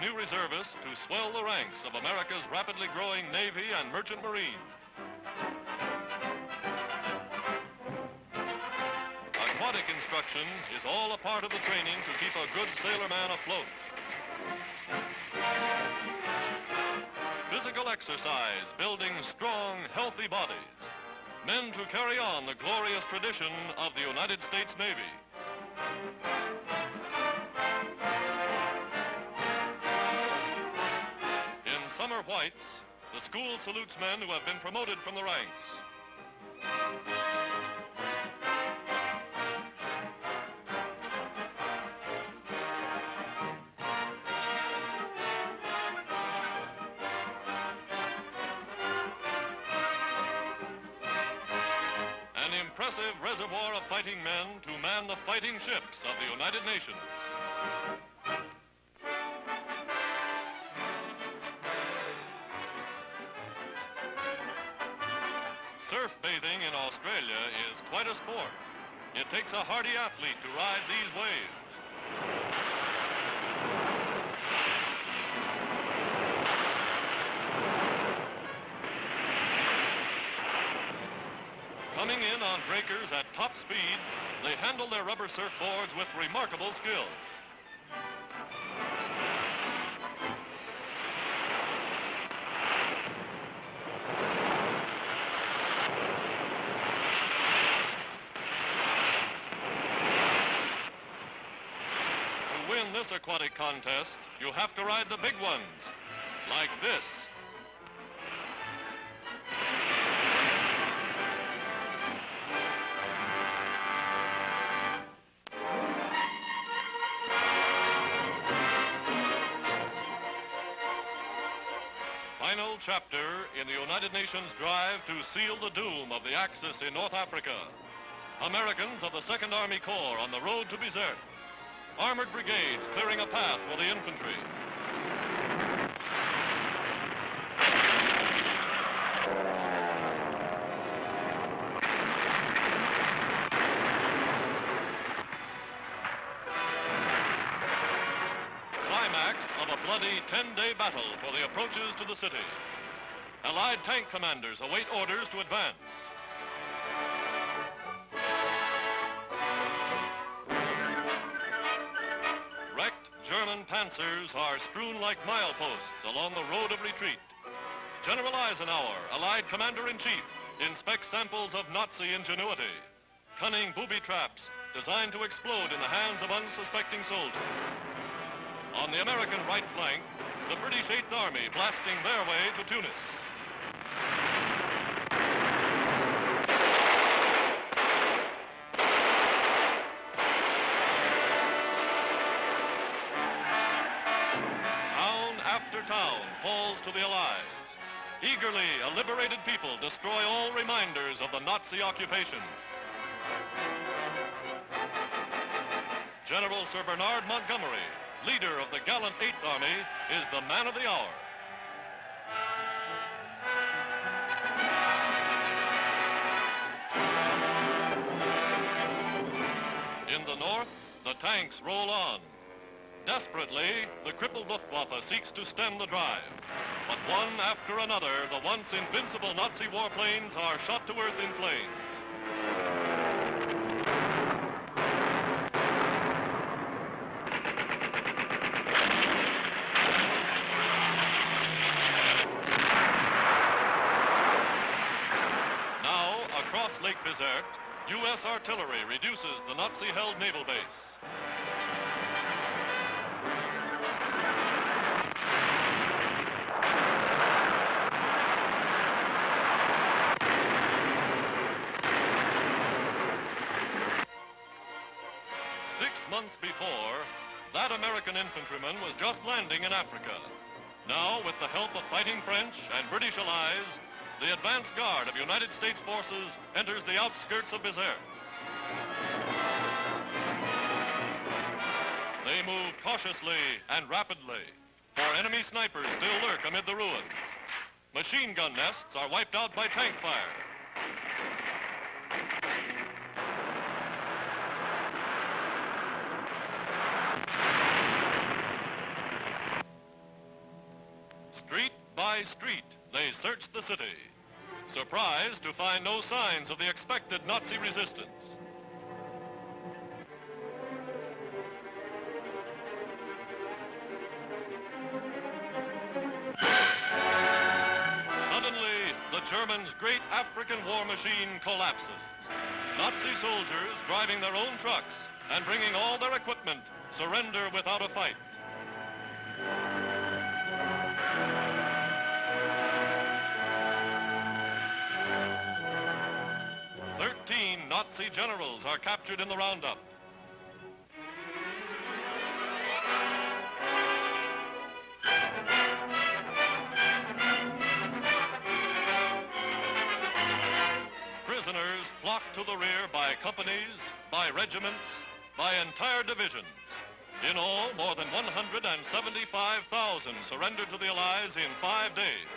new reservists to swell the ranks of America's rapidly growing Navy and Merchant Marine. Aquatic instruction is all a part of the training to keep a good sailorman afloat. Physical exercise building strong, healthy bodies. Men to carry on the glorious tradition of the United States Navy. In summer whites, the school salutes men who have been promoted from the ranks. An impressive reservoir of fighting men to man the fighting ships of the United Nations. Surf bathing in Australia is quite a sport. It takes a hardy athlete to ride these waves. Coming in on breakers at top speed, they handle their rubber surfboards with remarkable skill. To win this aquatic contest, you have to ride the big ones, like this. Final chapter in the United Nations drive to seal the doom of the Axis in North Africa. Americans of the 2nd Army Corps on the road to Bizerte. Armored brigades clearing a path for the infantry. Climax of a bloody 10-day battle for the approaches to the city. Allied tank commanders await orders to advance. Wrecked German panzers are strewn like mileposts along the road of retreat. General Eisenhower, Allied Commander-in-Chief, inspects samples of Nazi ingenuity. Cunning booby traps designed to explode in the hands of unsuspecting soldiers. On the American right flank, the British 8th Army blasting their way to Tunis. Town after town falls to the Allies. Eagerly, a liberated people destroy all reminders of the Nazi occupation. General Sir Bernard Montgomery, leader of the gallant 8th Army, is the man of the hour. In the north, the tanks roll on. Desperately, the crippled Luftwaffe seeks to stem the drive. But one after another, the once invincible Nazi warplanes are shot to earth in flames. Across Lake Bizerte, U.S. artillery reduces the Nazi-held naval base. Six months before, that American infantryman was just landing in Africa. Now, with the help of fighting French and British allies, the advance guard of United States forces enters the outskirts of Bizerte. They move cautiously and rapidly, for enemy snipers still lurk amid the ruins. Machine gun nests are wiped out by tank fire. high street, they searched the city, surprised to find no signs of the expected Nazi resistance. Suddenly, the Germans' great African war machine collapses. Nazi soldiers, driving their own trucks and bringing all their equipment, surrender without a fight. Nazi generals are captured in the roundup. Prisoners flock to the rear by companies, by regiments, by entire divisions. In all, more than 175,000 surrendered to the Allies in 5 days.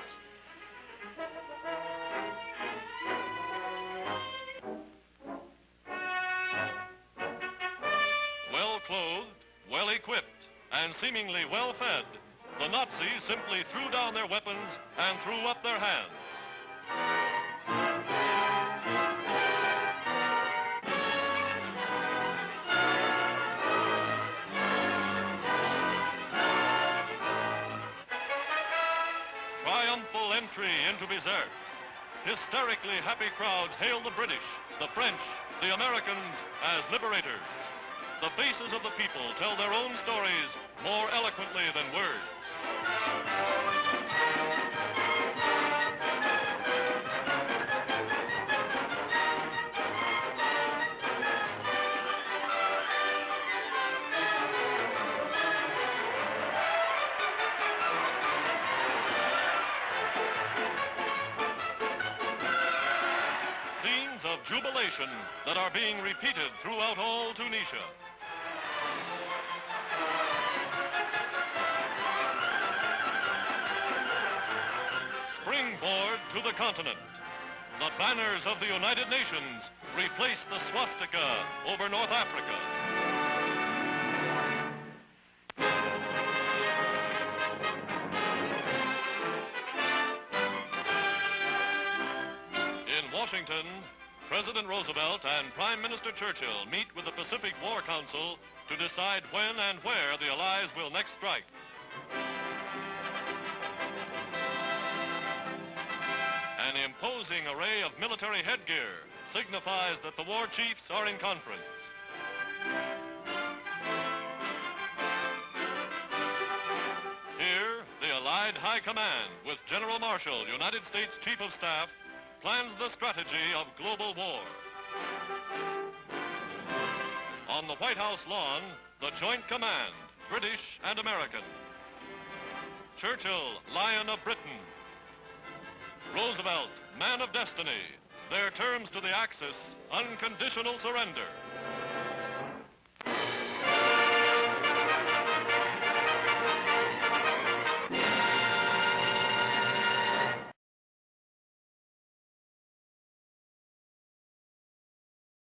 Well-clothed, well-equipped, and seemingly well-fed, the Nazis simply threw down their weapons and threw up their hands. Triumphal entry into Bizerte. Hysterically happy crowds hail the British, the French, the Americans as liberators. The faces of the people tell their own stories more eloquently than words. Scenes of jubilation that are being repeated throughout all Tunisia. Springboard to the continent. The banners of the United Nations replace the swastika over North Africa. In Washington, President Roosevelt and Prime Minister Churchill meet with the Pacific War Council to decide when and where the Allies will next strike. An imposing array of military headgear signifies that the war chiefs are in conference. Here, the Allied High Command, with General Marshall, United States Chief of Staff, plans the strategy of global war. On the White House lawn, the Joint Command, British and American. Churchill, Lion of Britain. Roosevelt, man of destiny. Their terms to the Axis, unconditional surrender.